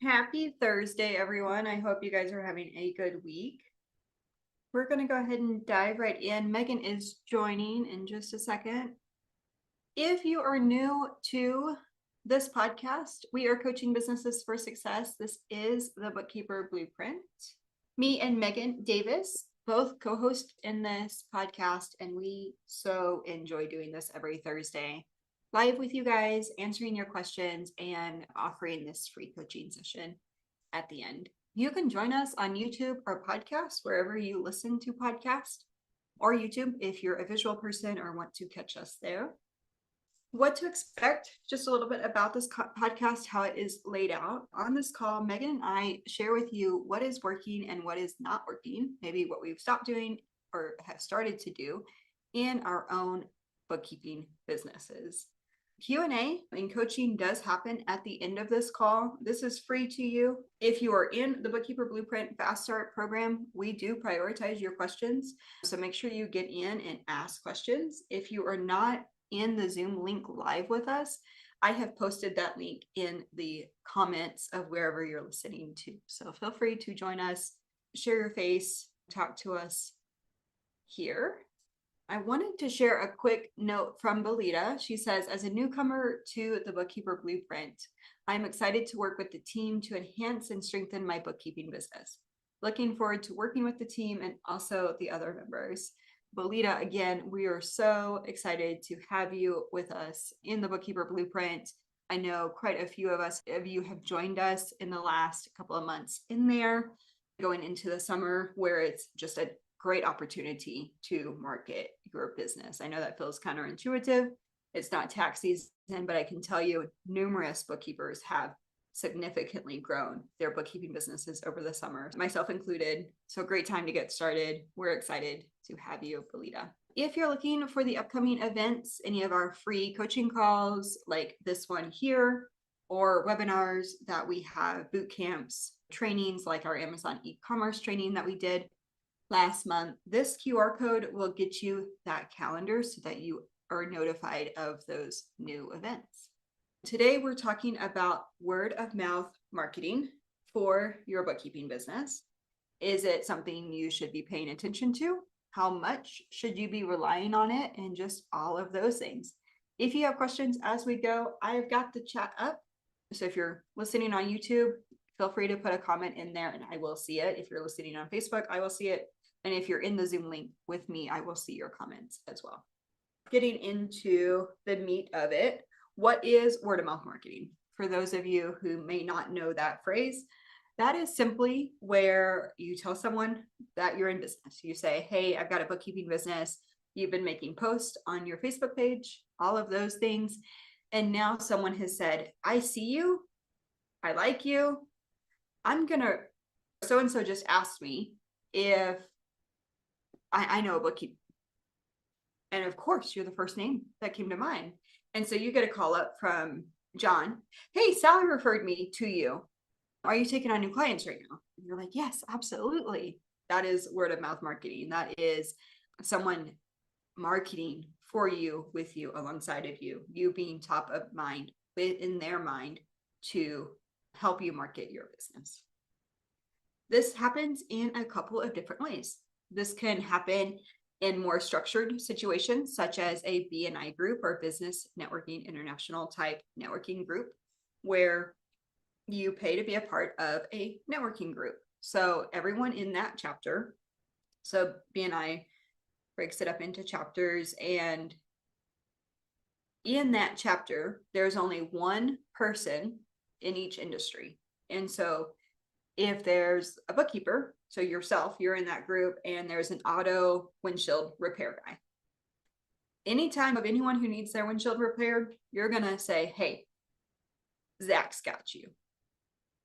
Happy Thursday, everyone. I hope you guys are having a good week. We're going to go ahead and dive right in. Megan is joining in just a second. If you are new to this podcast, we are coaching businesses for success. This is the Bookkeeper Blueprint. Me and Megan Davis both co-host in this podcast, and we so enjoy doing this every Thursday. Live with you guys, answering your questions, and offering this free coaching session at the end. You can join us on YouTube or podcast, wherever you listen to podcasts, or YouTube if you're a visual person or want to catch us there. What to expect, just a little bit about this podcast, how it is laid out. On this call, Megan and I share with you what is working and what is not working, maybe what we've stopped doing or have started to do in our own bookkeeping businesses. Q&A and coaching does happen at the end of this call. This is free to you. If you are in the Bookkeeper Blueprint Fast Start program, we do prioritize your questions. So make sure you get in and ask questions. If you are not in the Zoom link live with us, I have posted that link in the comments of wherever you're listening to. So feel free to join us, share your face, talk to us here. I wanted to share a quick note from Belita. She says, as a newcomer to the Bookkeeper Blueprint, I'm excited to work with the team to enhance and strengthen my bookkeeping business. Looking forward to working with the team and also the other members. Belita, again, we are so excited to have you with us in the Bookkeeper Blueprint. I know quite a few of you have joined us in the last couple of months in there, going into the summer, where it's just a great opportunity to market your business. I know that feels counterintuitive. It's not tax season, but I can tell you numerous bookkeepers have significantly grown their bookkeeping businesses over the summer, myself included. So great time to get started. We're excited to have you, Belita. If you're looking for the upcoming events, any of our free coaching calls like this one here, or webinars that we have, boot camps, trainings like our Amazon e-commerce training that we did last month, this QR code will get you that calendar so that you are notified of those new events. Today, we're talking about word of mouth marketing for your bookkeeping business. Is it something you should be paying attention to? How much should you be relying on it? And just all of those things. If you have questions as we go, I've got the chat up. So if you're listening on YouTube, feel free to put a comment in there and I will see it. If you're listening on Facebook, I will see it. And if you're in the Zoom link with me, I will see your comments as well. Getting into the meat of it, what is word of mouth marketing? For those of you who may not know that phrase, that is simply where you tell someone that you're in business. You say, hey, I've got a bookkeeping business. You've been making posts on your Facebook page, all of those things. And now someone has said, I see you. I like you. So-and-so just asked me if I know a bookkeeper. And of course, you're the first name that came to mind. And so you get a call up from John. Hey, Sally referred me to you. Are you taking on new clients right now? And you're like, yes, absolutely. That is word of mouth marketing. That is someone marketing for you, with you, alongside of you, you being top of mind in their mind to help you market your business. This happens in a couple of different ways. This can happen in more structured situations, such as a BNI group or business networking international type networking group, where you pay to be a part of a networking group. So everyone in that chapter, so BNI breaks it up into chapters, and in that chapter, there's only one person in each industry. And so if there's a bookkeeper, so yourself, you're in that group, and there's an auto windshield repair guy. Anytime of anyone who needs their windshield repaired, you're going to say, hey, Zach's got you.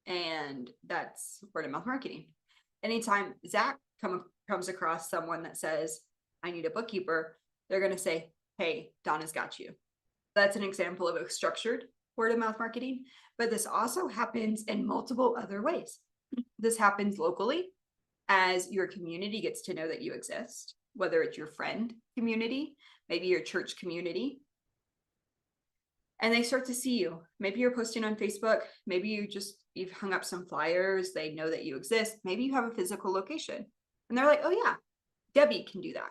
And that's word of mouth marketing. Anytime Zach comes across someone that says, I need a bookkeeper, they're going to say, hey, Donna's got you. That's an example of a structured word of mouth marketing, but this also happens in multiple other ways. This happens locally as your community gets to know that you exist, whether it's your friend community, maybe your church community. and they start to see you. Maybe you're posting on Facebook. Maybe you've hung up some flyers. They know that you exist. Maybe you have a physical location and they're like, oh yeah, Debbie can do that.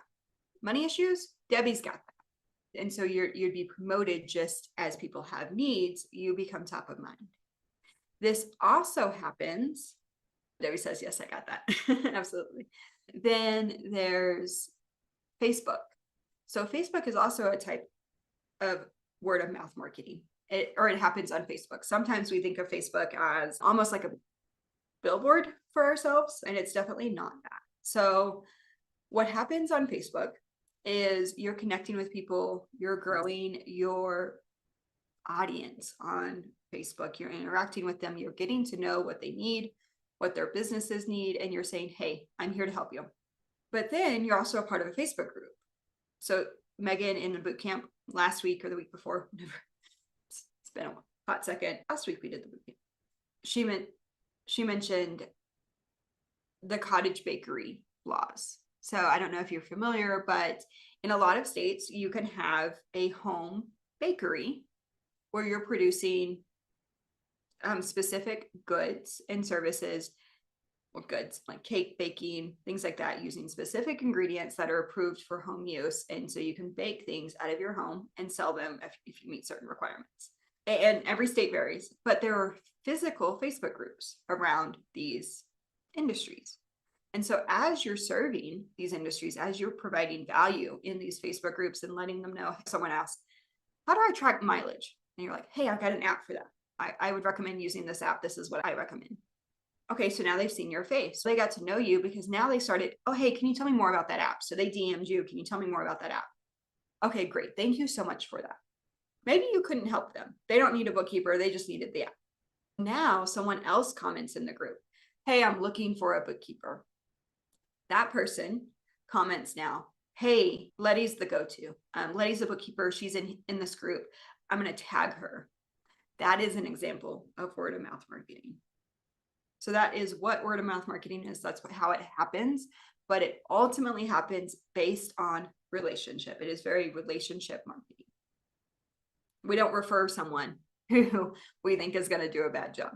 Money issues, Debbie's got that. And so you'd be promoted just as people have needs, you become top of mind. This also happens. Debbie says, yes, I got that. Absolutely. Then there's Facebook. So Facebook is also a type of word of mouth marketing. It happens on Facebook. Sometimes we think of Facebook as almost like a billboard for ourselves, and it's definitely not that. So what happens on Facebook is you're connecting with people, you're growing your audience on Facebook, you're interacting with them, you're getting to know what they need, what their businesses need, and you're saying, hey, I'm here to help you. But then you're also a part of a Facebook group. So Megan in the boot camp last week or the week before, whatever, it's been a hot second. Last week we did the boot camp. She mentioned the cottage bakery laws. So I don't know if you're familiar, but in a lot of states, you can have a home bakery where you're producing specific goods and services, or goods like cake baking, things like that, using specific ingredients that are approved for home use. And so you can bake things out of your home and sell them if you meet certain requirements. And every state varies, but there are physical Facebook groups around these industries. And so as you're serving these industries, as you're providing value in these Facebook groups and letting them know, someone asked, how do I track mileage? And you're like, hey, I've got an app for that. I would recommend using this app. This is what I recommend. Okay, so now they've seen your face. So they got to know you because now they started, oh, hey, can you tell me more about that app? So they DM'd you, can you tell me more about that app? Okay, great. Thank you so much for that. Maybe you couldn't help them. They don't need a bookkeeper. They just needed the app. Now someone else comments in the group, hey, I'm looking for a bookkeeper. That person comments now, hey, Letty's the go-to. Letty's the bookkeeper. She's in this group. I'm going to tag her. That is an example of word of mouth marketing. So that is what word of mouth marketing is. That's how it happens, but it ultimately happens based on relationship. It is very relationship marketing. We don't refer someone who we think is going to do a bad job.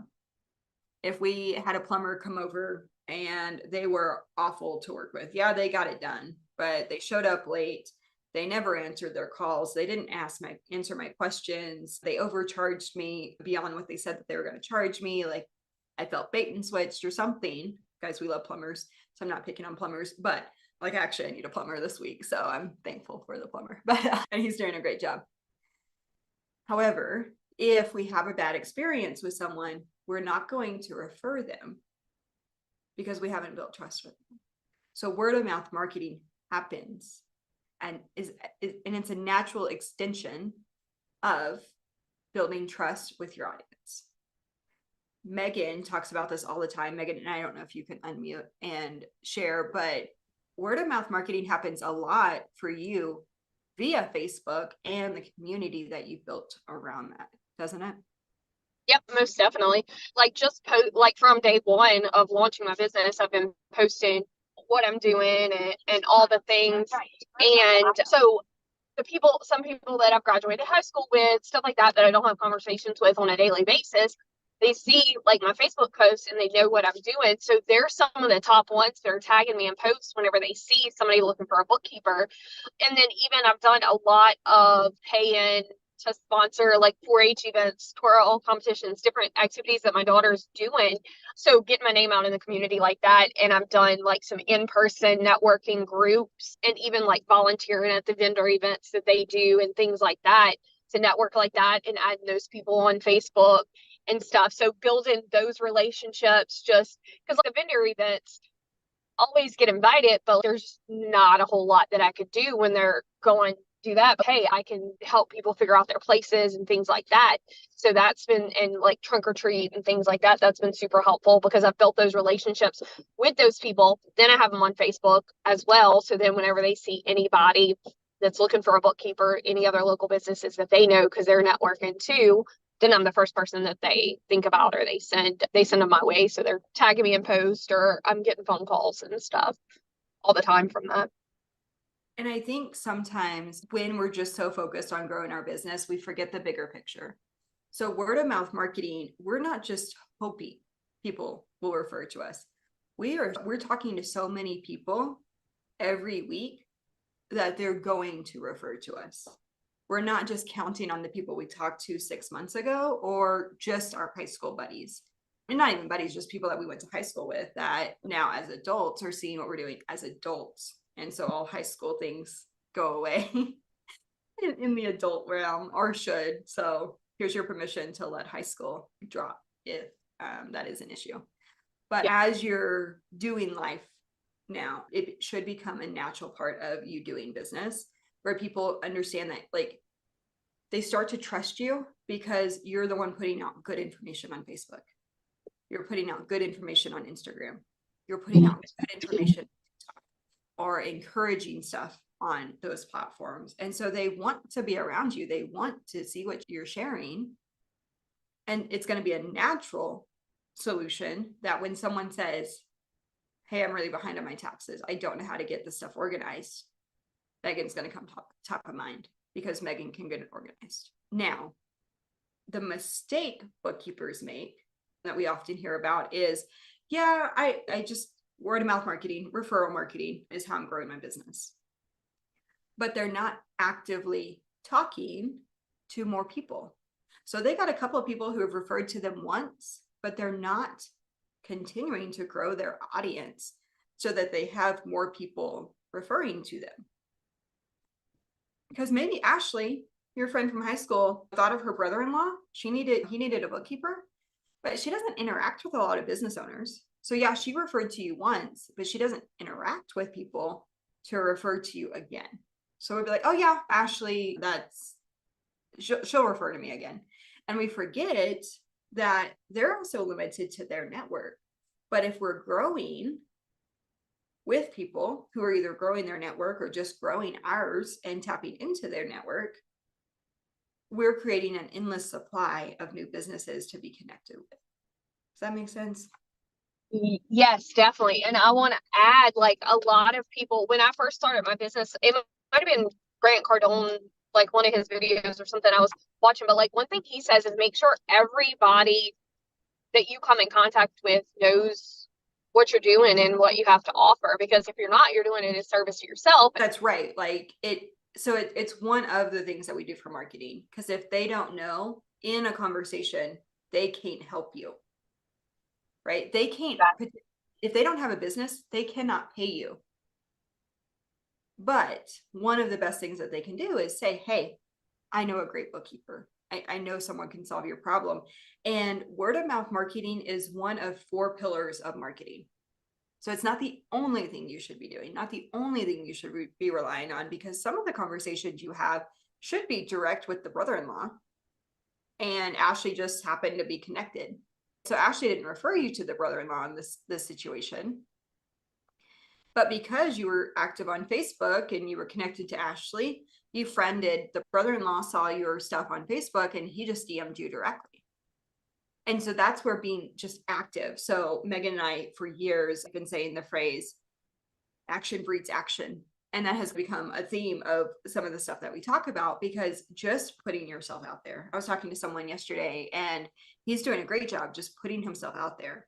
If we had a plumber come over and they were awful to work with, yeah, they got it done, but they showed up late. They never answered their calls. They didn't answer my questions. They overcharged me beyond what they said that they were going to charge me. Like I felt bait and switched or something. Guys, we love plumbers, so I'm not picking on plumbers, but like actually I need a plumber this week, so I'm thankful for the plumber, but and he's doing a great job. However, if we have a bad experience with someone, we're not going to refer them because we haven't built trust with them. So word of mouth marketing happens and it's a natural extension of building trust with your audience. Megan talks about this all the time. Megan, and I don't know if you can unmute and share, but word of mouth marketing happens a lot for you via Facebook and the community that you've built around that, doesn't it? Yep, most definitely. Like like from day one of launching my business, I've been posting what I'm doing and all the things. And so some people that I've graduated high school with, stuff like that I don't have conversations with on a daily basis, they see like my Facebook posts and they know what I'm doing. So they're some of the top ones that are tagging me in posts whenever they see somebody looking for a bookkeeper. And then even I've done a lot of paying to sponsor like 4-H events, twirl competitions, different activities that my daughter's doing. So getting my name out in the community like that. And I've done like some in-person networking groups and even like volunteering at the vendor events that they do and things like that to network like that and adding those people on Facebook and stuff. So building those relationships, just because like the vendor events always get invited, but there's not a whole lot that I could do when they're going do that. But hey, I can help people figure out their places and things like that. So that's been, and like trunk or treat and things like that, that's been super helpful because I've built those relationships with those people. Then I have them on Facebook as well. So then whenever they see anybody that's looking for a bookkeeper, any other local businesses that they know because they're networking too, then I'm the first person that they think about or they send them my way. So they're tagging me in post or I'm getting phone calls and stuff all the time from that. And I think sometimes when we're just so focused on growing our business, we forget the bigger picture. So word of mouth marketing, we're not just hoping people will refer to us. We're talking to so many people every week that they're going to refer to us. We're not just counting on the people we talked to 6 months ago or just our high school buddies. And not even buddies, just people that we went to high school with that now as adults are seeing what we're doing as adults. And so all high school things go away in the adult realm, or should. So here's your permission to let high school drop if that is an issue. But Yeah. as you're doing life now, it should become a natural part of you doing business where people understand that, like, they start to trust you because you're the one putting out good information on Facebook. You're putting out good information on Instagram. You're putting out good information or encouraging stuff on those platforms. And so they want to be around you. They want to see what you're sharing. And it's going to be a natural solution that when someone says, hey, I'm really behind on my taxes, I don't know how to get this stuff organized, Megan's going to come top of mind because Megan can get it organized. Now, the mistake bookkeepers make that we often hear about is, yeah, I just word of mouth marketing, referral marketing is how I'm growing my business. But they're not actively talking to more people. So they got a couple of people who have referred to them once, but they're not continuing to grow their audience so that they have more people referring to them. Because maybe Ashley, your friend from high school, thought of her brother-in-law. He needed a bookkeeper, but she doesn't interact with a lot of business owners. So yeah, she referred to you once, but she doesn't interact with people to refer to you again. So we'd be like, oh yeah, Ashley, she'll refer to me again. And we forget that they're also limited to their network. But if we're growing with people who are either growing their network or just growing ours and tapping into their network, we're creating an endless supply of new businesses to be connected with. Does that make sense? Yes, definitely. And I want to add, like, a lot of people, when I first started my business, it might have been Grant Cardone, like one of his videos or something I was watching, but like one thing he says is make sure everybody that you come in contact with knows what you're doing and what you have to offer. Because if you're not, you're doing it as service to yourself. That's right. Like it's one of the things that we do for marketing, because if they don't know in a conversation, they can't help you. Right? They can't, if they don't have a business, they cannot pay you. But one of the best things that they can do is say, hey, I know a great bookkeeper. I know someone can solve your problem. And word of mouth marketing is one of 4 pillars of marketing. So it's not the only thing you should be doing, not the only thing you should be relying on, because some of the conversations you have should be direct with the brother-in-law. And Ashley just happened to be connected. So Ashley didn't refer you to the brother-in-law in this situation. But because you were active on Facebook and you were connected to Ashley, you friended the brother-in-law, saw your stuff on Facebook, and he just DM'd you directly. And so that's where being just active. So Megan and I, for years, have been saying the phrase, action breeds action. And that has become a theme of some of the stuff that we talk about, because just putting yourself out there. I was talking to someone yesterday and he's doing a great job just putting himself out there.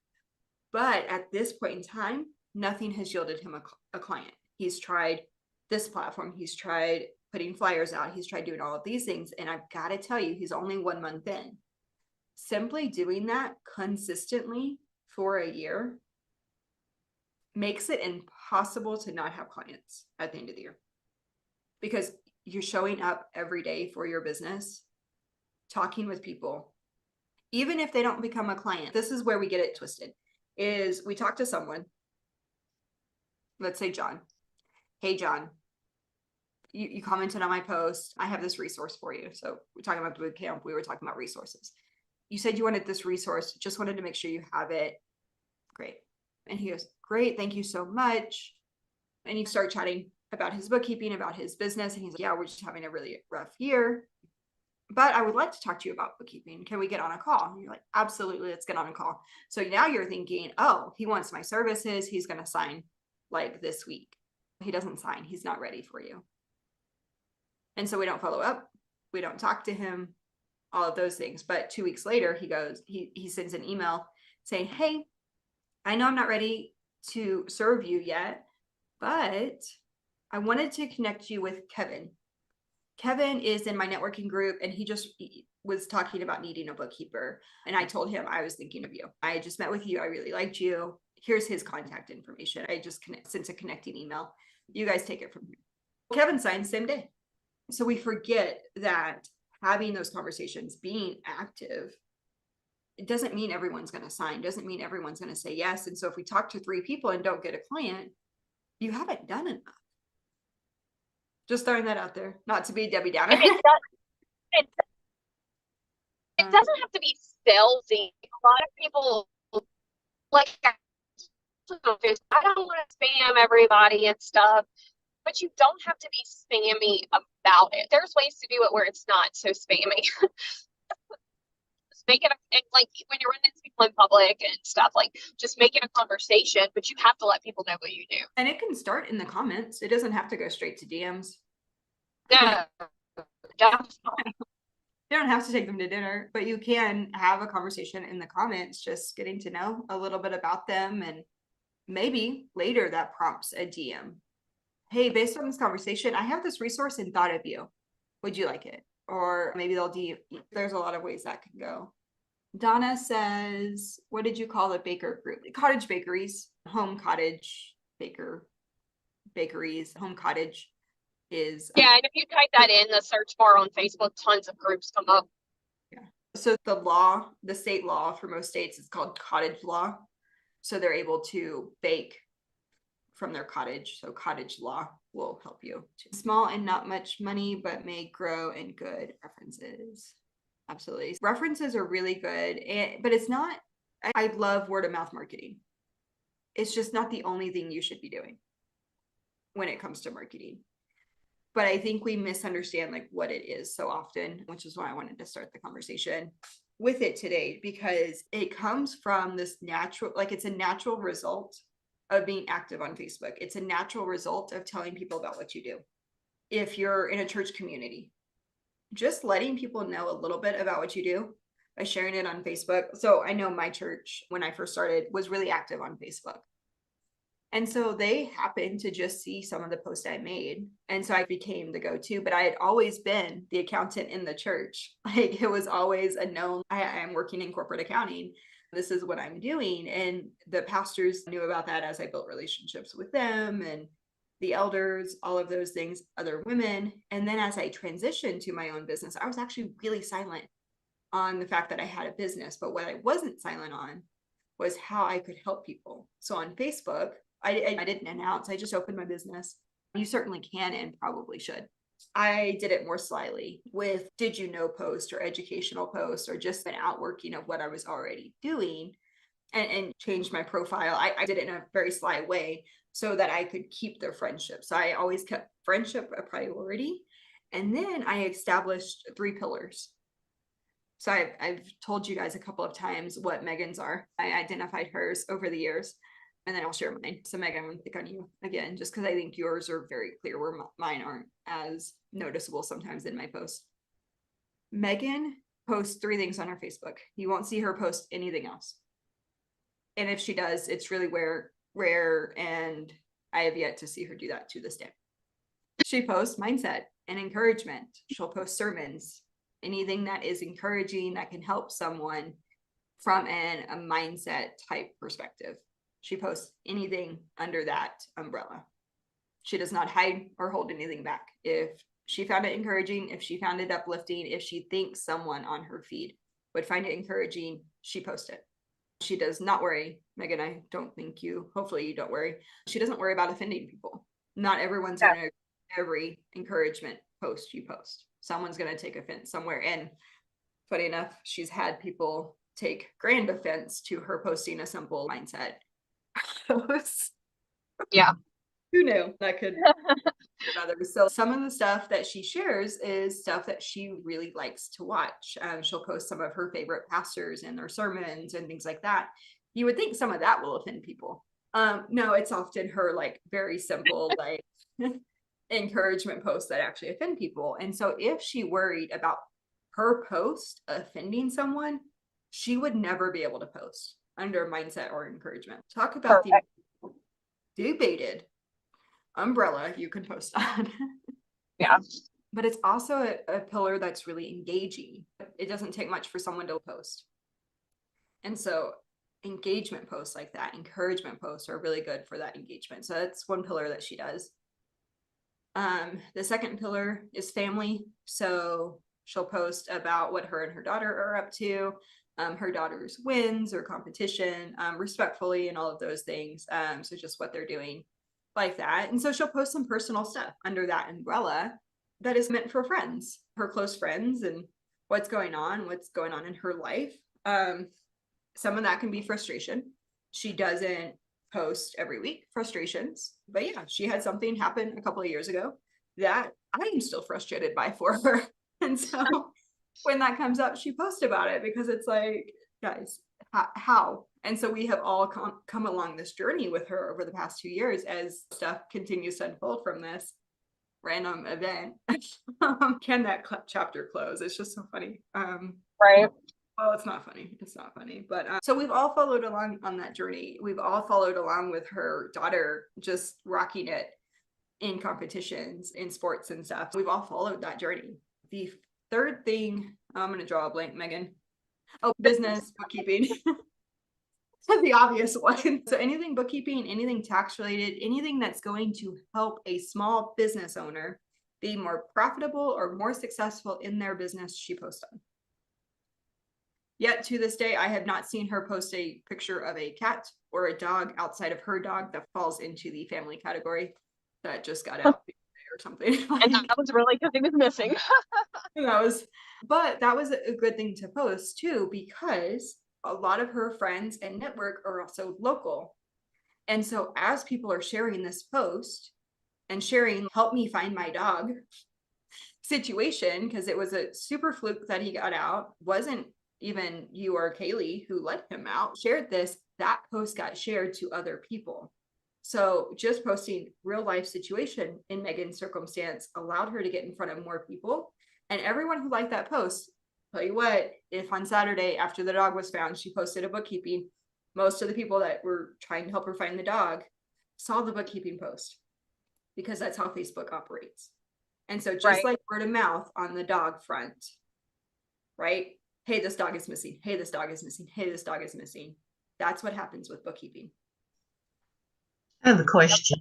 But at this point in time, nothing has yielded him a client. He's tried this platform. He's tried putting flyers out. He's tried doing all of these things. And I've got to tell you, he's only 1 month in. Simply doing that consistently for a year makes it impossible to not have clients at the end of the year, because you're showing up every day for your business, talking with people, even if they don't become a client. This is where we get it twisted, is we talk to someone, let's say John. Hey, John, you commented on my post. I have this resource for you. So we're talking about the boot camp. We were talking about resources. You said you wanted this resource. Just wanted to make sure you have it. Great. And he goes, great. Thank you so much. And you start chatting about his bookkeeping, about his business. And he's like, yeah, we're just having a really rough year, but I would like to talk to you about bookkeeping. Can we get on a call? And you're like, absolutely. Let's get on a call. So now you're thinking, oh, he wants my services. He's going to sign like this week. He doesn't sign. He's not ready for you. And so we don't follow up. We don't talk to him, all of those things. But 2 weeks later, he sends an email saying, hey, I know I'm not ready to serve you yet, but I wanted to connect you with Kevin. Kevin is in my networking group, and he was talking about needing a bookkeeper. And I told him I was thinking of you. I just met with you. I really liked you. Here's his contact information. I just sent a connecting email. You guys take it from here. Kevin signed same day. So we forget that having those conversations, being active, it doesn't mean everyone's going to sign, doesn't mean everyone's going to say yes. And so if we talk to 3 people and don't get a client, you haven't done enough. Just throwing that out there, not to be Debbie Downer. It doesn't have to be salesy. A lot of people like, I don't want to spam everybody and stuff, but you don't have to be spammy about it. There's ways to do it where it's not so spammy. Just make it like when you're running into people in public and stuff, like just make it a conversation, but you have to let people know what you do. And it can start in the comments. It doesn't have to go straight to DMs. No, definitely. You don't have to take them to dinner, but you can have a conversation in the comments, just getting to know a little bit about them. And maybe later that prompts a DM. Hey, based on this conversation, I have this resource and thought of you. Would you like it? Or maybe they'll DM. There's a lot of ways that can go. Donna says, what did you call the baker group? Cottage bakeries, home cottage bakeries, home cottage is. Yeah, and if you type that in the search bar on Facebook, tons of groups come up. Yeah. So the state law for most states is called cottage law. So they're able to bake from their cottage. So cottage law will help you. Small and not much money, but may grow in good references. Absolutely. References are really good, but it's not, I love word of mouth marketing. It's just not the only thing you should be doing when it comes to marketing. But I think we misunderstand like what it is so often, which is why I wanted to start the conversation with it today, because it comes from this natural, like it's a natural result of being active on Facebook. It's a natural result of telling people about what you do. If you're in a church community, just letting people know a little bit about what you do by sharing it on Facebook. So I know my church, when I first started, was really active on Facebook. And so they happened to just see some of the posts I made. And so I became the go-to, but I had always been the accountant in the church. Like it was always a known, I am working in corporate accounting. This is what I'm doing. And the pastors knew about that as I built relationships with them and the elders, all of those things, other women. And then as I transitioned to my own business, I was actually really silent on the fact that I had a business. But what I wasn't silent on was how I could help people. So on Facebook, I didn't announce, I just opened my business. You certainly can and probably should. I did it more slyly with did you know posts or educational posts or just an outworking of what I was already doing and changed my profile. I did it in a very sly way so that I could keep their friendship. So I always kept friendship a priority. And then I established 3 pillars. So I've told you guys a couple of times what Megan's are. I identified hers over the years. And then I'll share mine. So Megan, I'm going to pick on you again, just because I think yours are very clear where mine aren't as noticeable sometimes in my posts. Megan posts 3 things on her Facebook. You won't see her post anything else. And if she does, it's really rare. And I have yet to see her do that to this day. She posts mindset and encouragement. She'll post sermons, anything that is encouraging that can help someone from a mindset type perspective. She posts anything under that umbrella. She does not hide or hold anything back. If she found it encouraging, if she found it uplifting, if she thinks someone on her feed would find it encouraging, she posts it. She does not worry. Megan, I don't think hopefully you don't worry. She doesn't worry about offending people. Not everyone's going to every encouragement post you post. Someone's going to take offense somewhere. And funny enough, she's had people take grand offense to her posting a simple mindset post. Yeah. Who knew that could others? So some of the stuff that she shares is stuff that she really likes to watch. She'll post some of her favorite pastors and their sermons and things like that. You would think some of that will offend people. No, it's often her like very simple like encouragement posts that actually offend people. And so if she worried about her post offending someone, she would never be able to post under mindset or encouragement. Talk about the Perfect. debated umbrella you can post on. Yeah. But it's also a pillar that's really engaging. It doesn't take much for someone to post. And so engagement posts like that, encouragement posts are really good for that engagement. So that's one pillar that she does. The second pillar is family. So she'll post about what her and her daughter are up to, her daughter's wins or competition, respectfully, and all of those things. So just what they're doing like that. And so she'll post some personal stuff under that umbrella that is meant for friends, her close friends, and what's going on in her life. Some of that can be frustration. She doesn't post every week frustrations, but yeah, she had something happen a couple of years ago that I am still frustrated by for her. And so when that comes up, she posts about it because it's like, guys, how? And so we have all come along this journey with her over the past 2 years as stuff continues to unfold from this random event. Can that chapter close? It's just so funny. Right. Well, it's not funny. It's not funny. But so we've all followed along on that journey. We've all followed along with her daughter just rocking it in competitions, in sports and stuff. We've all followed that journey. The third thing, I'm going to draw a blank, Megan. Oh, business, bookkeeping. The obvious one. So anything bookkeeping, anything tax related, anything that's going to help a small business owner be more profitable or more successful in their business, she posts on. Yet to this day, I have not seen her post a picture of a cat or a dog outside of her dog that falls into the family category that just got out or something. And that was really because he was missing. That was a good thing to post too, because a lot of her friends and network are also local. And so as people are sharing this post and sharing, help me find my dog situation, because it was a super fluke that he got out, wasn't even you or Kaylee who let him out, shared this, that post got shared to other people. So just posting real life situation in Megan's circumstance allowed her to get in front of more people. And everyone who liked that post, tell you what, if on Saturday after the dog was found, she posted a bookkeeping, most of the people that were trying to help her find the dog saw the bookkeeping post, because that's how Facebook operates. And so just like word of mouth on the dog front, right? Hey, this dog is missing. Hey, this dog is missing. Hey, this dog is missing. That's what happens with bookkeeping. I have a question.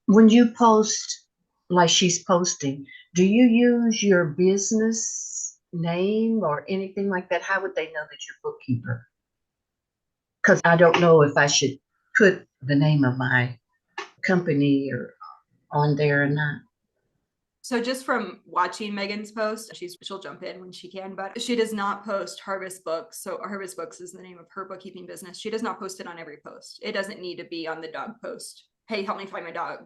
When you post like she's posting, do you use your business name or anything like that? How would they know that you're a bookkeeper? Because I don't know if I should put the name of my company or on there or not. So just from watching Megan's post, she'll jump in when she can, but she does not post Harvest Books. So Harvest Books is the name of her bookkeeping business. She does not post it on every post. It doesn't need to be on the dog post. Hey, help me find my dog,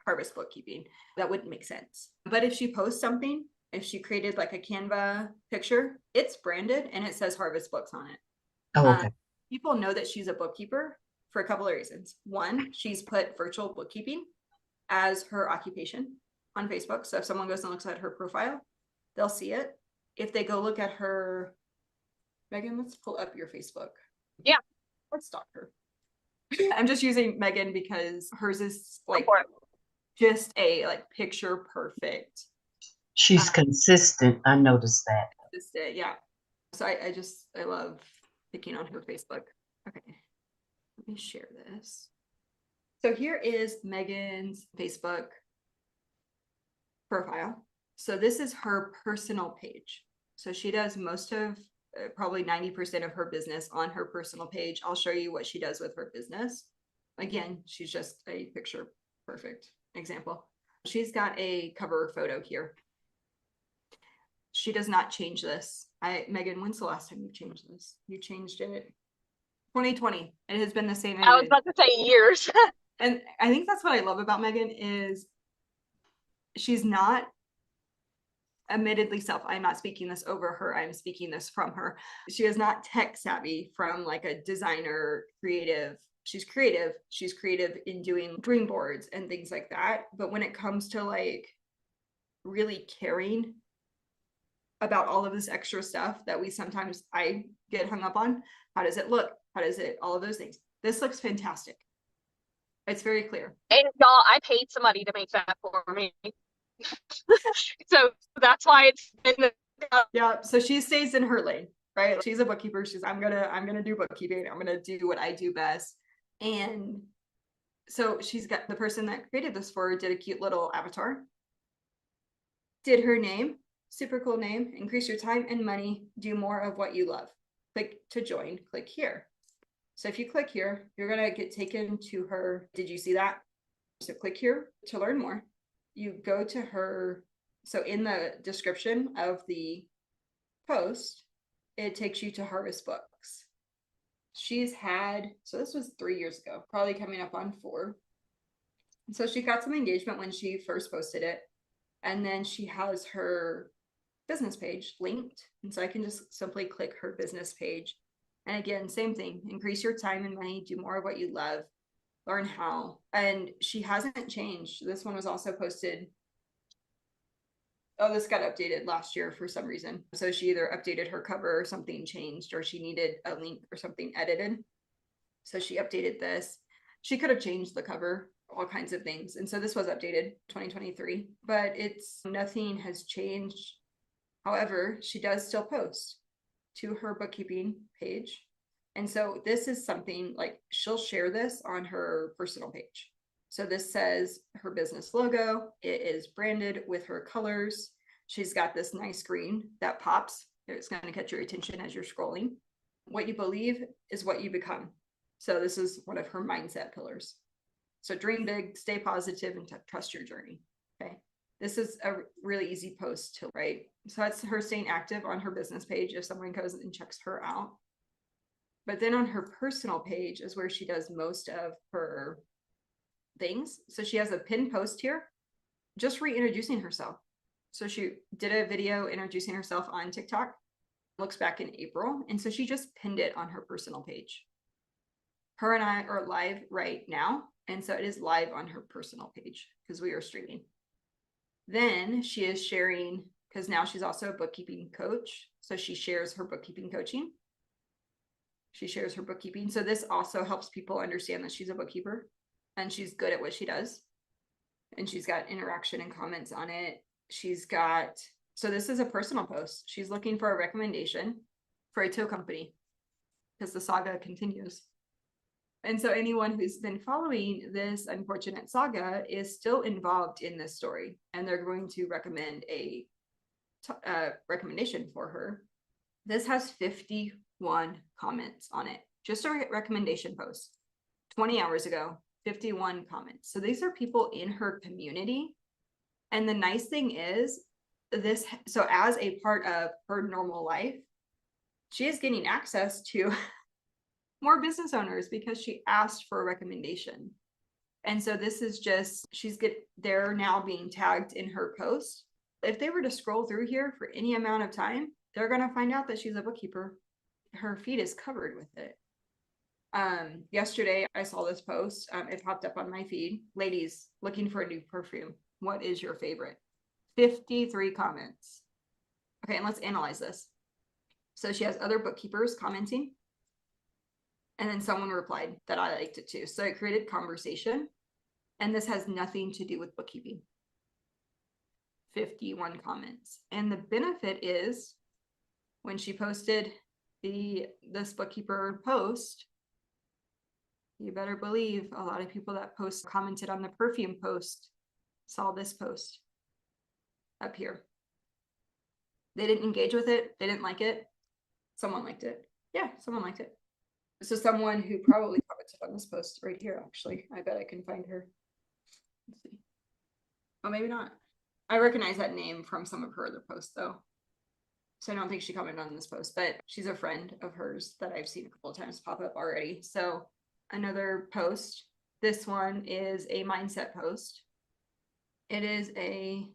Harvest Bookkeeping. That wouldn't make sense. But if she posts something, if she created like a Canva picture, it's branded and it says Harvest Books on it. Oh, okay. People know that she's a bookkeeper for a couple of reasons. One, she's put virtual bookkeeping as her occupation on Facebook. So if someone goes and looks at her profile, they'll see it. If they go look at her, Megan, let's pull up your Facebook. Yeah. Let's stalk her. I'm just using Megan because hers is like just a like picture perfect. She's consistent. I noticed that. Yeah. So I love picking on her Facebook. Okay. Let me share this. So here is Megan's Facebook profile. So this is her personal page. So she does most of probably 90% of her business on her personal page. I'll show you what she does with her business. Again, she's just a picture perfect example. She's got a cover photo here. She does not change this. Megan, when's the last time you changed this? You changed it 2020. It has been the same. I was about to say years. And I think that's what I love about Megan is she's not admittedly I'm not speaking this over her. I'm speaking this from her. She is not tech savvy from like a designer creative she's creative. She's creative in doing dream boards and things like that. But when it comes to like really caring about all of this extra stuff that I get hung up on, how does it look? How does it, all of those things. This looks fantastic. It's very clear. And y'all, I paid somebody to make that for me. So that's why it's been yeah. So she stays in her lane, right? She's a bookkeeper. She's I'm gonna do bookkeeping. I'm gonna do what I do best. And so she's got the person that created this for her did a cute little avatar. Did her name, super cool name, increase your time and money, do more of what you love. Click to join, click here. So if you click here, you're gonna get taken to her. Did you see that? So click here to learn more. You go to her. So in the description of the post, it takes you to Harvest Books. She's had, so this was 3 years ago, probably coming up on 4. So she got some engagement when she first posted it. And then she has her business page linked. And so I can just simply click her business page. And again, same thing, increase your time and money, do more of what you love, learn how. And she hasn't changed. This one was also posted. Oh, this got updated last year for some reason. So she either updated her cover or something changed, or she needed a link or something edited. So she updated this. She could have changed the cover, all kinds of things. And so this was updated 2023, but it's nothing has changed. However, she does still post to her bookkeeping page. And so this is something like she'll share this on her personal page. So this says her business logo. It is branded with her colors. She's got this nice green that pops. It's going to catch your attention as you're scrolling. What you believe is what you become. So this is one of her mindset pillars. So dream big, stay positive, and trust your journey. Okay. This is a really easy post to write. So that's her staying active on her business page if someone goes and checks her out. But then on her personal page is where she does most of her things. So she has a pinned post here, just reintroducing herself. So she did a video introducing herself on TikTok, looks back in April. And so she just pinned it on her personal page. Her and I are live right now. And so it is live on her personal page because we are streaming. Then she is sharing, because now she's also a bookkeeping coach. So she shares her bookkeeping coaching. She shares her bookkeeping. So this also helps people understand that she's a bookkeeper and she's good at what she does. And she's got interaction and comments on it. She's got, so this is a personal post. She's looking for a recommendation for a tow company because the saga continues. And so anyone who's been following this unfortunate saga is still involved in this story, and they're going to recommend a recommendation for her. This has 51 comments on it. Just a recommendation post 20 hours ago, 51 comments. So these are people in her community. And the nice thing is this, so as a part of her normal life, she is getting access to more business owners because she asked for a recommendation. And so this is just, they're now being tagged in her post. If they were to scroll through here for any amount of time, they're going to find out that she's a bookkeeper. Her feed is covered with it. Yesterday I saw this post. It popped up on my feed. Ladies looking for a new perfume. What is your favorite? 53 comments. Okay, and let's analyze this. So she has other bookkeepers commenting. And then someone replied that I liked it too. So it created conversation. And this has nothing to do with bookkeeping. 51 comments. And the benefit is when she posted this bookkeeper post, you better believe a lot of people that commented on the perfume post saw this post up here. They didn't engage with it. They didn't like it. Someone liked it. Yeah, someone liked it. So someone who probably commented on this post right here, actually. I bet I can find her. Let's see. Oh, maybe not. I recognize that name from some of her other posts though. So I don't think she commented on this post, but she's a friend of hers that I've seen a couple of times pop up already. So another post. This one is a mindset post. It is a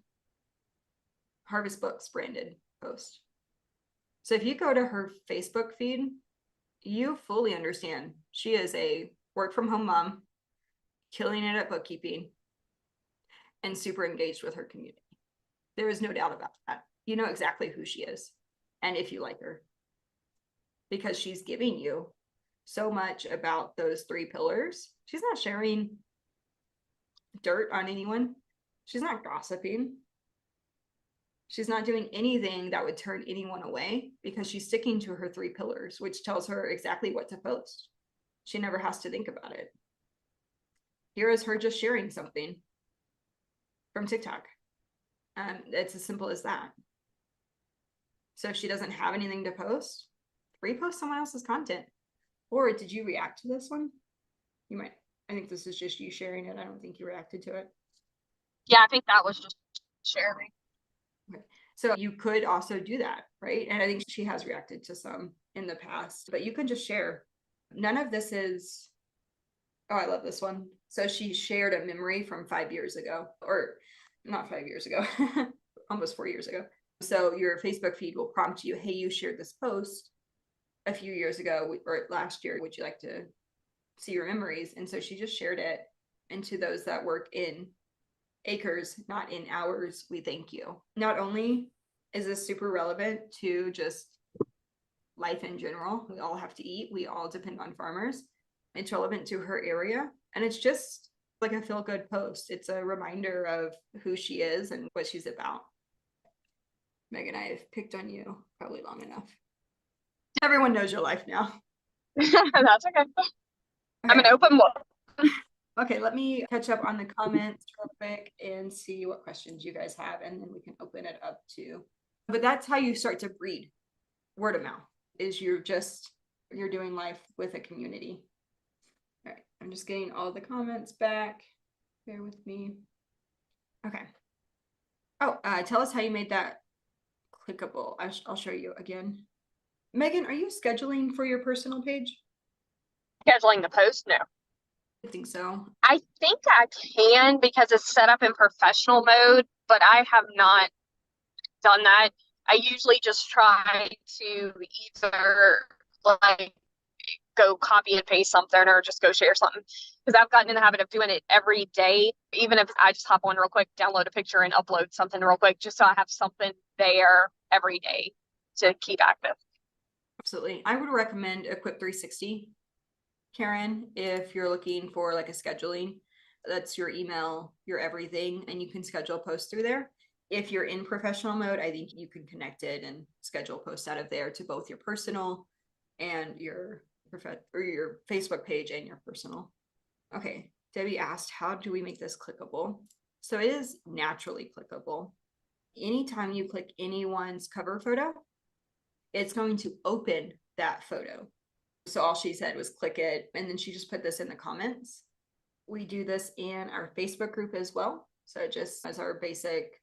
Harvest Books branded post. So if you go to her Facebook feed, you fully understand she is a work from home mom, killing it at bookkeeping, and super engaged with her community. There is no doubt about that. You know exactly who she is and if you like her, because she's giving you so much about those 3 pillars. She's not sharing dirt on anyone. She's not gossiping. She's not doing anything that would turn anyone away, because she's sticking to her 3 pillars, which tells her exactly what to post. She never has to think about it. Here is her just sharing something from TikTok. It's as simple as that. So if she doesn't have anything to post, repost someone else's content. Or did you react to this one? You might. I think this is just you sharing it. I don't think you reacted to it. Yeah, I think that was just sharing. Okay. So you could also do that, right? And I think she has reacted to some in the past, but you can just share. None of this is, oh, I love this one. So she shared a memory from 5 years ago, or not 5 years ago, almost 4 years ago. So your Facebook feed will prompt you, hey, you shared this post a few years ago or last year. Would you like to see your memories? And so she just shared it. And to those that work in acres, not in hours, we thank you. Not only is this super relevant to just life in general, we all have to eat, we all depend on farmers. It's relevant to her area, and it's just like a feel-good post. It's a reminder of who she is and what she's about. Megan, I have picked on you probably long enough. Everyone knows your life now. That's okay. I'm an Okay. open book. Okay, let me catch up on the comments real quick and see what questions you guys have, and then we can open it up to. But that's how you start to breed word of mouth, is you're doing life with a community. All right, I'm just getting all the comments back. Bear with me. Okay. Oh, tell us how you made that clickable. I'll show you again. Megan, are you scheduling for your personal page? Scheduling the post? No. I think so. I think I can because it's set up in professional mode, but I have not done that. I usually just try to either like go copy and paste something or just go share something, because I've gotten in the habit of doing it every day, even if I just hop on real quick, download a picture and upload something real quick, just so I have something there every day to keep active. Absolutely. I would recommend Equip 360, Karen, if you're looking for like a scheduling. That's your email, your everything, and you can schedule posts through there. If you're in professional mode, I think you can connect it and schedule posts out of there to both your personal and your Facebook page and your personal. Okay, Debbie asked, how do we make this clickable? So it is naturally clickable. Anytime you click anyone's cover photo, it's going to open that photo. So all she said was click it, and then she just put this in the comments. We do this in our Facebook group as well. So just as our basic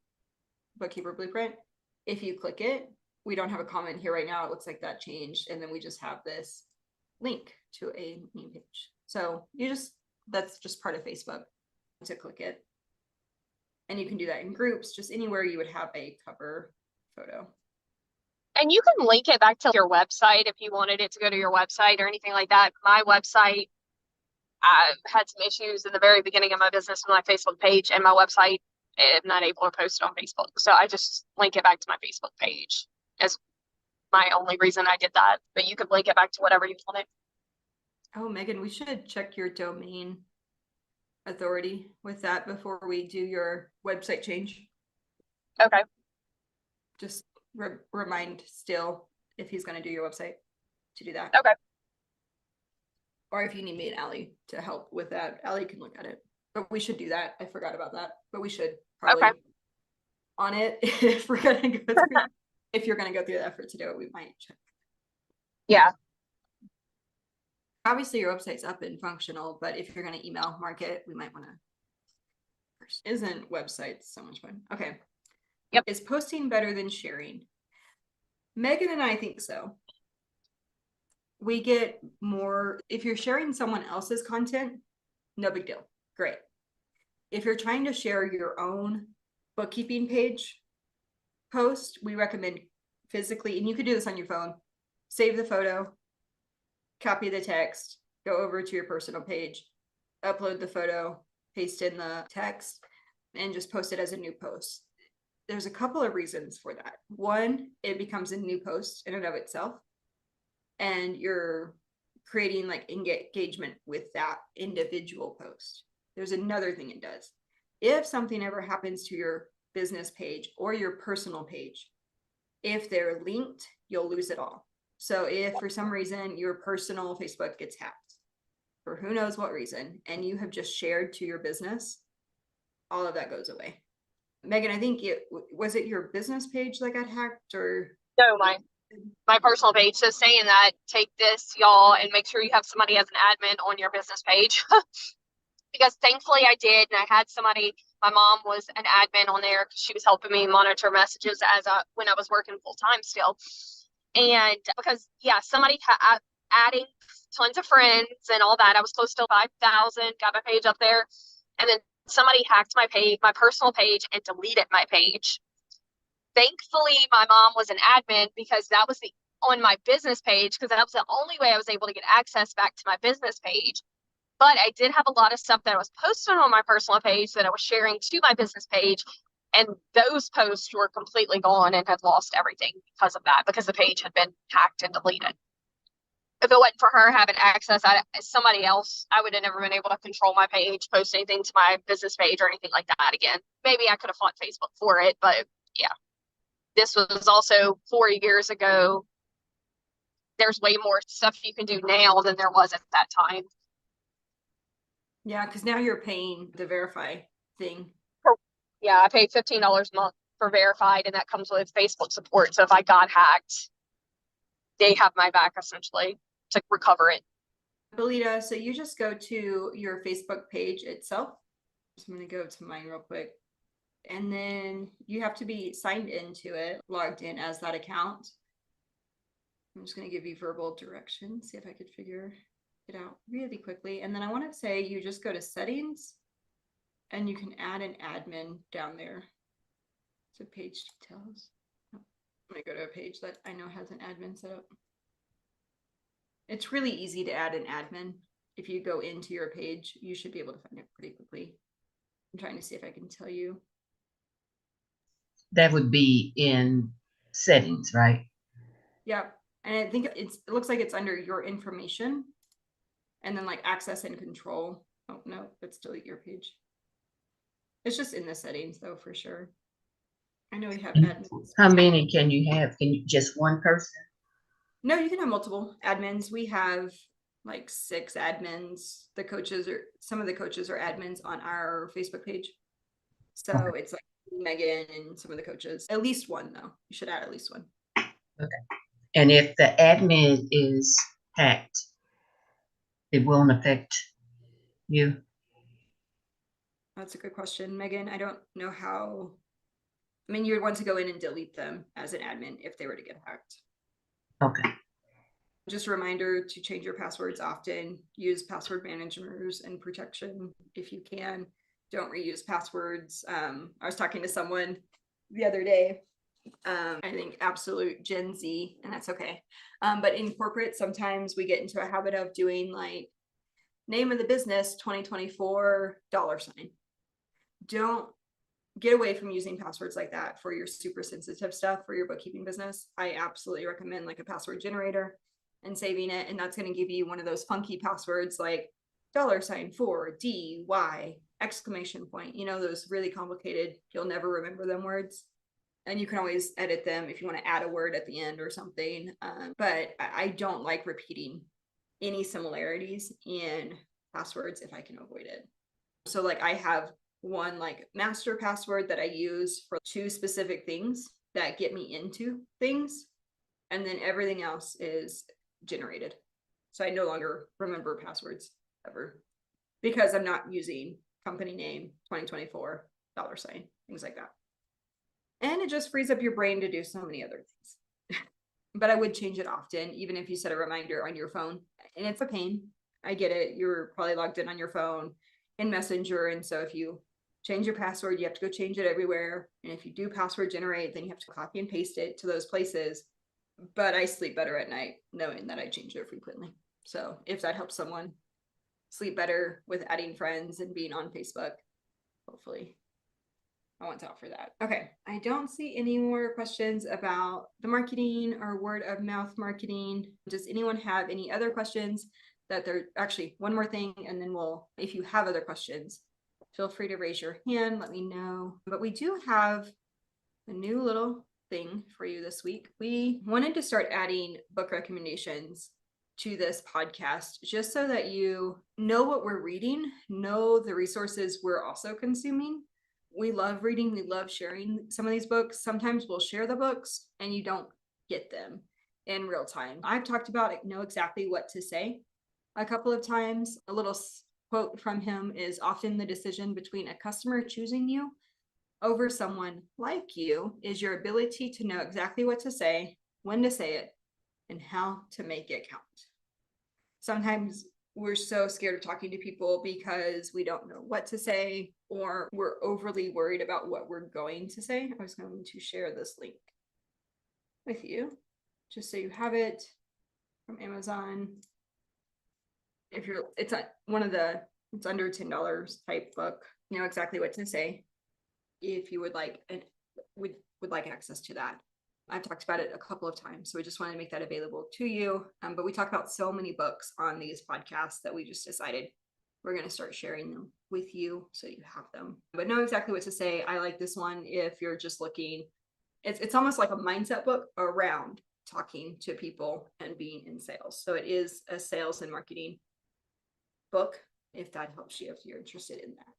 bookkeeper blueprint, if you click it, we don't have a comment here right now. It looks like that changed. And then we just have this link to a new page. So that's just part of Facebook to click it. And you can do that in groups, just anywhere you would have a cover photo. And you can link it back to your website if you wanted it to go to your website or anything like that. My website, I had some issues in the very beginning of my business with my Facebook page, and my website, I'm not able to post it on Facebook. So I just link it back to my Facebook page as my only reason I did that. But you could link it back to whatever you wanted. Oh, Megan, we should check your domain authority with that before we do your website change. Okay. Just remind Still, if he's going to do your website, to do that. Okay. Or if you need me and Allie to help with that, Allie can look at it. But we should do that. I forgot about that. But we should probably on it if we're going to go through if you're going to go through the effort to do it, we might check. Yeah. Obviously your website's up and functional, but if you're going to email market, we might want to. Isn't websites so much fun? Okay. Yep. Is posting better than sharing? Megan and I think so. We get more, if you're sharing someone else's content, no big deal. Great. If you're trying to share your own bookkeeping page post, we recommend physically, and you could do this on your phone, save the photo, copy the text, go over to your personal page, upload the photo, paste in the text, and just post it as a new post. There's a couple of reasons for that. One, it becomes a new post in and of itself, and you're creating like engagement with that individual post. There's another thing it does. If something ever happens to your business page or your personal page, if they're linked, you'll lose it all. So if for some reason your personal Facebook gets hacked, for who knows what reason, and you have just shared to your business, all of that goes away. Megan, I think was it your business page that got hacked, or? No, my personal page. So saying that, take this, y'all, and make sure you have somebody as an admin on your business page. Because thankfully I did, and I had somebody. My mom was an admin on there because she was helping me monitor messages when I was working full time still. And because somebody adding tons of friends and all that, I was close to 5,000. Got my page up there, and then somebody hacked my page, my personal page, and deleted my page. Thankfully, my mom was an admin because that was on my business page, because that was the only way I was able to get access back to my business page. But I did have a lot of stuff that I was posting on my personal page that I was sharing to my business page. And those posts were completely gone and had lost everything because of that, because the page had been hacked and deleted. If it wasn't for her having access, somebody else, I would have never been able to control my page, post anything to my business page or anything like that again. Maybe I could have fought Facebook for it, but yeah. This was also 4 years ago. There's way more stuff you can do now than there was at that time. Yeah, because now you're paying the verify thing. Yeah, I paid $15 a month for verified, and that comes with Facebook support. So if I got hacked, they have my back essentially to recover it. Belita, so you just go to your Facebook page itself. I'm going to go to mine real quick. And then you have to be signed into it, logged in as that account. I'm just going to give you verbal directions, see if I could figure it out really quickly. And then I want to say you just go to settings, and you can add an admin down there. So page details. I'm going to go to a page that I know has an admin set up. It's really easy to add an admin. If you go into your page, you should be able to find it pretty quickly. I'm trying to see if I can tell you. That would be in settings, right? Yeah. And I think it looks like it's under your information, and then like access and control. Oh no, let's delete your page. It's just in the settings though, for sure. I know we have admins. How many can you have? Can you just one person? No, you can have multiple admins. We have like 6 admins. Some of the coaches are admins on our Facebook page. So Okay. it's like Megan and some of the coaches. At least one though. You should add at least one. Okay. And if the admin is hacked, it won't affect you? That's a good question, Megan. I don't know how. I mean, you would want to go in and delete them as an admin if they were to get hacked. Okay. Just a reminder to change your passwords often. Use password managers and protection if you can. Don't reuse passwords. I was talking to someone the other day. I think absolute Gen Z, and that's okay. But in corporate, sometimes we get into a habit of doing like name of the business 2024 $. Don't get away from using passwords like that for your super sensitive stuff for your bookkeeping business. I absolutely recommend like a password generator and saving it. And that's going to give you one of those funky passwords like $4DY exclamation point, those really complicated, you'll never remember them words. And you can always edit them if you want to add a word at the end or something. But I don't like repeating any similarities in passwords if I can avoid it. So like I have one like master password that I use for 2 specific things that get me into things. And then everything else is generated. So I no longer remember passwords ever because I'm not using company name 2024 $, things like that. And it just frees up your brain to do so many other things. But I would change it often, even if you set a reminder on your phone. And it's a pain. I get it. You're probably logged in on your phone in Messenger. And so if you change your password, you have to go change it everywhere. And if you do password generate, then you have to copy and paste it to those places. But I sleep better at night knowing that I change it frequently. So if that helps someone sleep better with adding friends and being on Facebook, hopefully I want to offer that. Okay, I don't see any more questions about the marketing or word of mouth marketing. Does anyone have any other questions that they're actually one more thing, and then if you have other questions, feel free to raise your hand, let me know. But we do have a new little thing for you this week. We wanted to start adding book recommendations to this podcast just so that you know what we're reading, know the resources we're also consuming. We love reading, we love sharing some of these books. Sometimes we'll share the books and you don't get them in real time. I've talked about it, know exactly what to say a couple of times. A little quote from him is, often the decision between a customer choosing you over someone like you is your ability to know exactly what to say, when to say it, and how to make it count. Sometimes we're so scared of talking to people because we don't know what to say, or we're overly worried about what we're going to say. I was going to share this link with you just so you have it, from Amazon. It's under $10 type book. You know exactly what to say if you would like, and would like access to that. I've talked about it a couple of times, so we just wanted to make that available to you. But we talk about so many books on these podcasts that we just decided we're going to start sharing them with you so you have them. But know exactly what to say. I like this one if you're just looking. It's almost like a mindset book around talking to people and being in sales. So it is a sales and marketing book, if that helps you, if you're interested in that.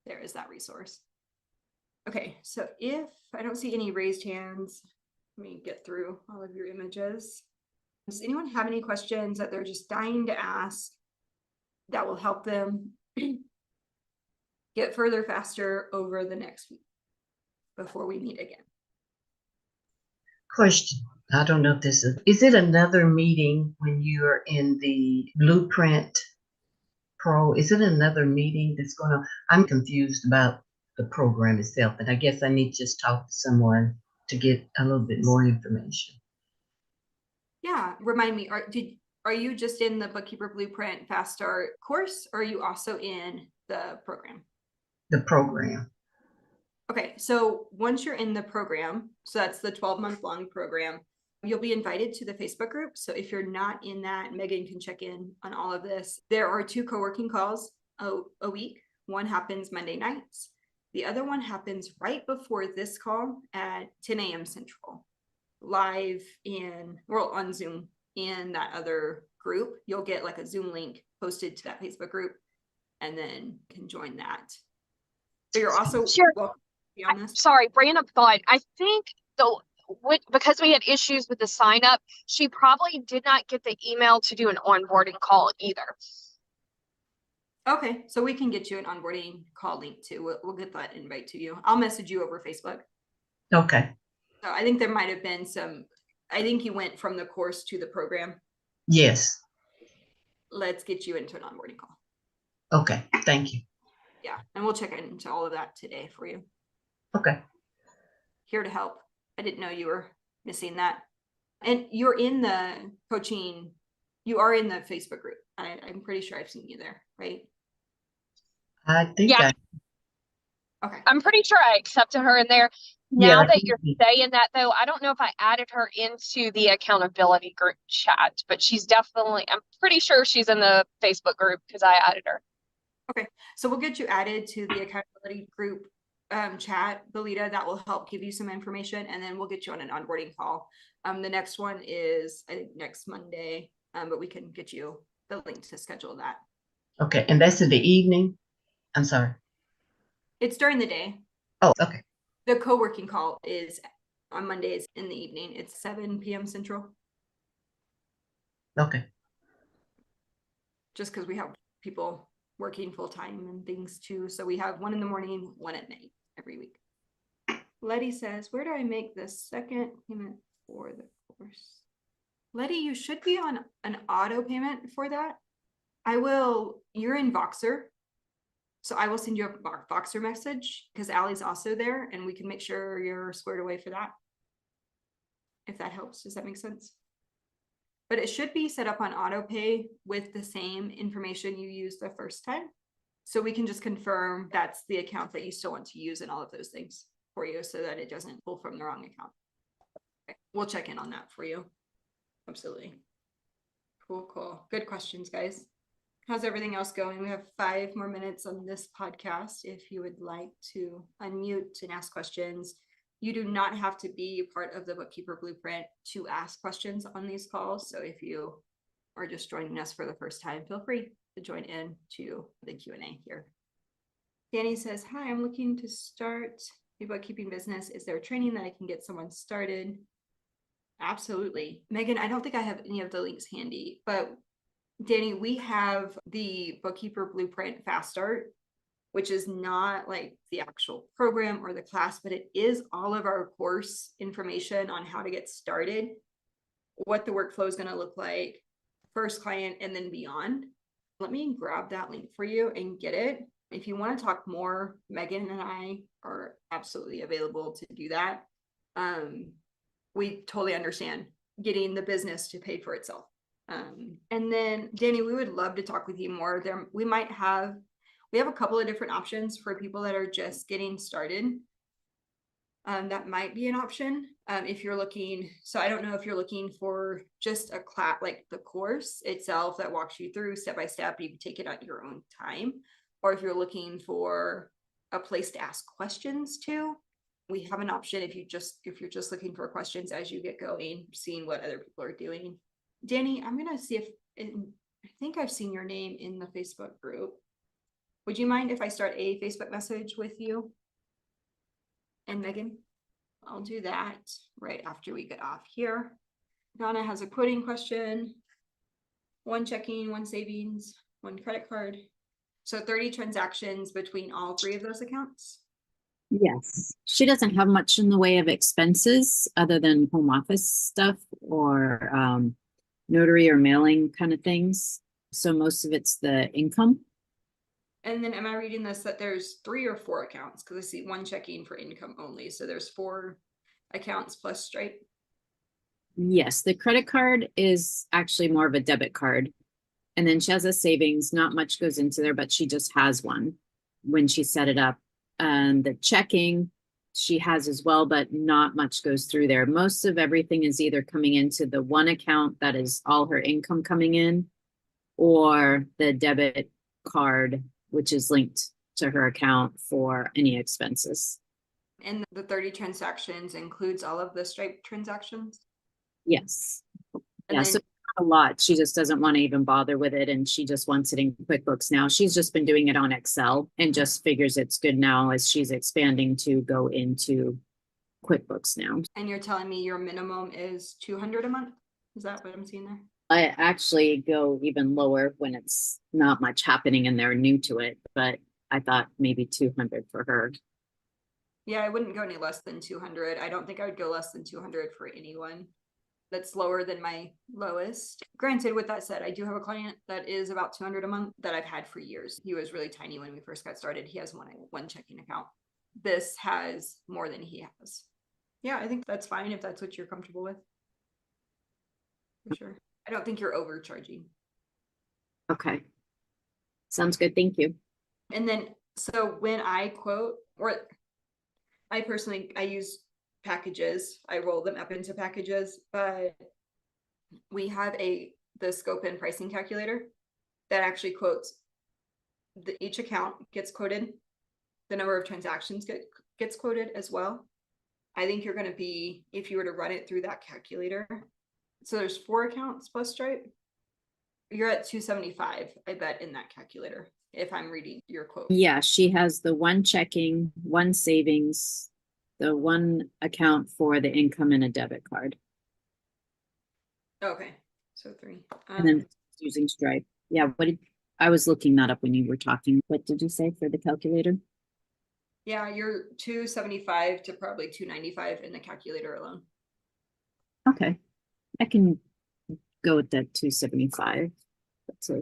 There is that resource. Okay, so if I don't see any raised hands, let me get through all of your images. Does anyone have any questions that they're just dying to ask that will help them get further faster over the next week before we meet again? Question. I don't know if this is it another meeting when you're in the Blueprint Pro? Is it another meeting that's I'm confused about the program itself, and I guess I need to just talk to someone to get a little bit more information. Yeah, remind me, are you just in the Bookkeeper Blueprint Fast Start course, or are you also in the program? The program. Okay, so once you're in the program, so that's the 12-month long program, you'll be invited to the Facebook group. So if you're not in that, Megan can check in on all of this. There are 2 co-working calls a week. One happens Monday nights. The other one happens right before this call at 10 a.m. Central, live on Zoom in that other group. You'll get like a Zoom link posted to that Facebook group and then can join that. So you're also welcome to be on this. Sorry, random thought. I think because we had issues with the sign up, she probably did not get the email to do an onboarding call either. Okay, so we can get you an onboarding call link too. We'll get that invite to you. I'll message you over Facebook. Okay. So I think there might have been I think you went from the course to the program. Yes. Let's get you into an onboarding call. Okay, thank you. Yeah, and we'll check into all of that today for you. Okay. Here to help. I didn't know you were missing that. And you're in the coaching, you are in the Facebook group. I'm pretty sure I've seen you there, right? I think Okay. I'm pretty sure I accepted her in there. Now that you're saying that, though, I don't know if I added her into the accountability group chat, but I'm pretty sure she's in the Facebook group because I added her. Okay, so we'll get you added to the accountability group chat, Belita. That will help give you some information, and then we'll get you on an onboarding call. The next one is, I think, next Monday, but we can get you the link to schedule that. Okay, and that's in the evening? I'm sorry. It's during the day. Oh, okay. The co-working call is on Mondays in the evening. It's 7 p.m. Central. Okay. Just because we have people working full-time and things too. So we have one in the morning, one at night every week. Letty says, where do I make the second payment for the course? Letty, you should be on an auto payment for that. You're in Voxer. So I will send you a Voxer message because Allie's also there and we can make sure you're squared away for that. If that helps, does that make sense? but it should be set up on auto pay with the same information you used the first time. So we can just confirm that's the account that you still want to use and all of those things for you so that it doesn't pull from the wrong account. Okay, we'll check in on that for you. Absolutely. Cool, cool. Good questions, guys. How's everything else going? We have 5 more minutes on this podcast. If you would like to unmute and ask questions, you do not have to be part of the Bookkeeper Blueprint to ask questions on these calls. So if you are just joining us for the first time, feel free to join in to the Q&A here. Danny says, hi, I'm looking to start a bookkeeping business. Is there training that I can get someone started? Absolutely. Megan, I don't think I have any of the links handy, but Danny, we have the Bookkeeper Blueprint Fast Start, which is not like the actual program or the class, but it is all of our course information on how to get started, what the workflow is going to look like, first client, and then beyond. Let me grab that link for you and get it. If you want to talk more, Megan and I are absolutely available to do that. We totally understand getting the business to pay for itself. And then Danny, we would love to talk with you more. We have a couple of different options for people that are just getting started. That might be an option. If you're looking, so I don't know if you're looking for just a class, like the course itself that walks you through step by step, you can take it at your own time. Or if you're looking for a place to ask questions to, we have an option if you're just looking for questions as you get going, seeing what other people are doing. Danny, I'm gonna see if I think I've seen your name in the Facebook group. Would you mind if I start a Facebook message with you and Megan? I'll do that right after we get off here. Donna has a quoting question. 1 checking, 1 savings, 1 credit card. So 30 transactions between all 3 of those accounts. Yes, she doesn't have much in the way of expenses other than home office stuff or notary or mailing kind of things. So most of it's the income. And then am I reading this that there's 3 or 4 accounts? Because I see 1 checking for income only. So there's 4 accounts plus Stripe. Yes, the credit card is actually more of a debit card. And then she has a savings, not much goes into there, but she just has one when she set it up. And the checking she has as well, but not much goes through there. Most of everything is either coming into the one account that is all her income coming in, or the debit card, which is linked to her account for any expenses. And the 30 transactions includes all of the Stripe transactions? Yes. And Yeah, then, so a lot. She just doesn't want to even bother with it, and she just wants it in QuickBooks now. She's just been doing it on Excel and just figures it's good now as she's expanding to go into QuickBooks now. and you're telling me your minimum is 200 a month? Is that what I'm seeing there? I actually go even lower when it's not much happening and they're new to it, but I thought maybe 200 for her. Yeah, I wouldn't go any less than 200. I don't think I would go less than 200 for anyone. That's lower than my lowest. Granted, with that said, I do have a client that is about 200 a month that I've had for years. He was really tiny when we first got started. He has one checking account. This has more than he has. Yeah, I think that's fine if that's what you're comfortable with. For sure. I don't think you're overcharging. Okay. Sounds good. Thank you. And then, so when I quote, or I personally, I use packages, I roll them up into packages, but we have the scope and pricing calculator that actually quotes each account gets quoted, the number of transactions gets quoted as well. I think you're going to be, if you were to run it through that calculator, so there's 4 accounts plus Stripe, you're at 275, I bet, in that calculator, if I'm reading your quote. Yeah, she has the 1 checking, 1 savings, the 1 account for the income, and a debit card. Okay, so 3. And then using Stripe. Yeah, I was looking that up when you were talking. What did you say for the calculator? Yeah, you're 275 to probably 295 in the calculator alone. Okay, I can go with that 275. That's a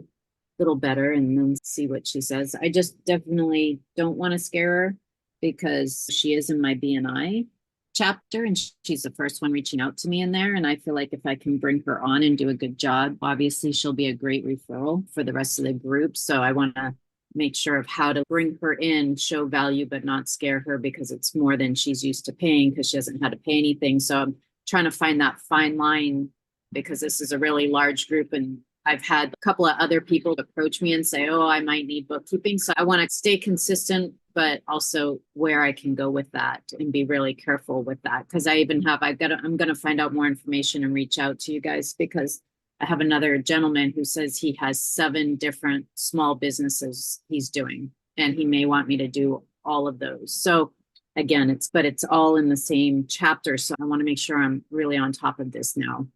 little better, and then see what she says. I just definitely don't want to scare her because she is in my BNI, chapter, and she's the first one reaching out to me in there. And I feel like if I can bring her on and do a good job, obviously she'll be a great referral for the rest of the group. So I want to make sure of how to bring her in, show value, but not scare her, because it's more than she's used to paying because she hasn't had to pay anything. So I'm trying to find that fine line, because this is a really large group, and I've had a couple of other people approach me and say, oh, I might need bookkeeping. So I want to stay consistent, but also where I can go with that and be really careful with that. Because I'm going to find out more information and reach out to you guys, because I have another gentleman who says he has 7 different small businesses he's doing, and he may want me to do all of those. So again, it's all in the same chapter. So I want to make sure I'm really on top of this now.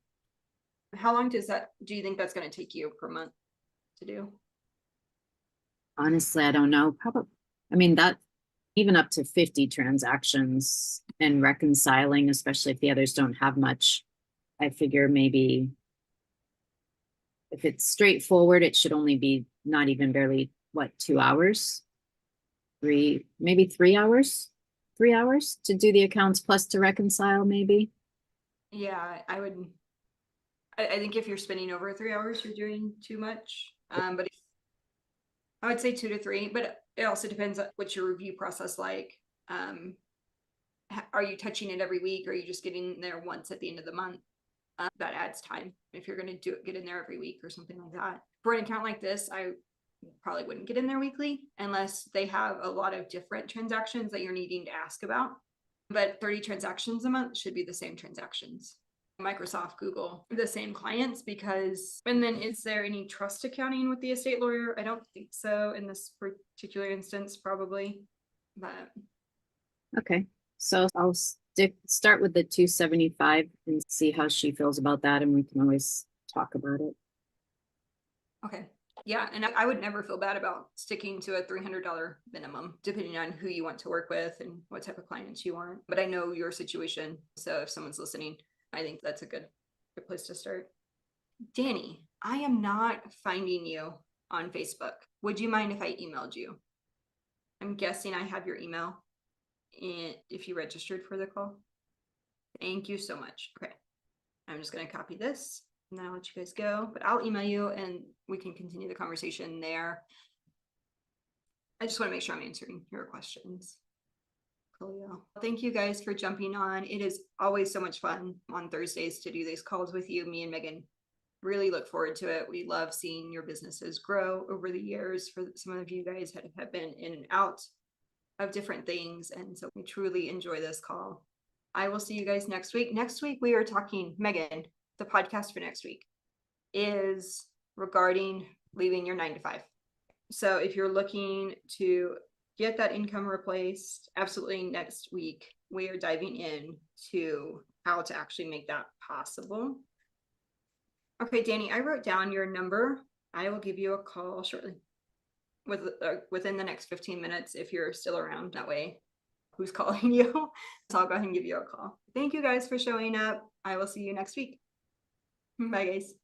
How long do you think that's going to take you per month to do? Honestly, I don't know. Probably, I mean, that even up to 50 transactions and reconciling, especially if the others don't have much, I figure maybe if it's straightforward, it should only be not even barely, 2 hours? Maybe 3 hours? 3 hours to do the accounts plus to reconcile, maybe? Yeah, I think if you're spending over 3 hours, you're doing too much. But I would say 2 to 3, but it also depends on what's your review process like. Are you touching it every week, or are you just getting there once at the end of the month? That adds time if you're going to get in there every week or something like that. For an account like this, I probably wouldn't get in there weekly unless they have a lot of different transactions that you're needing to ask about. But 30 transactions a month should be the same transactions. Microsoft, Google, the same clients, and then is there any trust accounting with the estate lawyer? I don't think so in this particular instance, probably, but. Okay, so I'll start with the 275 and see how she feels about that, and we can always talk about it. Okay. Yeah, and I would never feel bad about sticking to a $300 minimum, depending on who you want to work with and what type of clients you want. But I know your situation, so if someone's listening, I think that's a good place to start. Danny, I am not finding you on Facebook. Would you mind if I emailed you? I'm guessing I have your email, and if you registered for the call. Thank you so much. Okay, I'm just going to copy this and then I'll let you guys go, but I'll email you and we can continue the conversation there. I just want to make sure I'm answering your questions. Cool. Thank you guys for jumping on. It is always so much fun on Thursdays to do these calls with you. Me and Megan really look forward to it. We love seeing your businesses grow over the years. For some of you guys that have been in and out of different things, and so we truly enjoy this call. I will see you guys next week. Next week we are talking, Megan, the podcast for next week is regarding leaving your 9 to 5. So if you're looking to get that income replaced, absolutely next week we are diving in to how to actually make that possible. Okay, Danny, I wrote down your number. I will give you a call shortly, within the next 15 minutes if you're still around. That way, who's calling you? So I'll go ahead and give you a call. Thank you guys for showing up. I will see you next week. Bye, guys.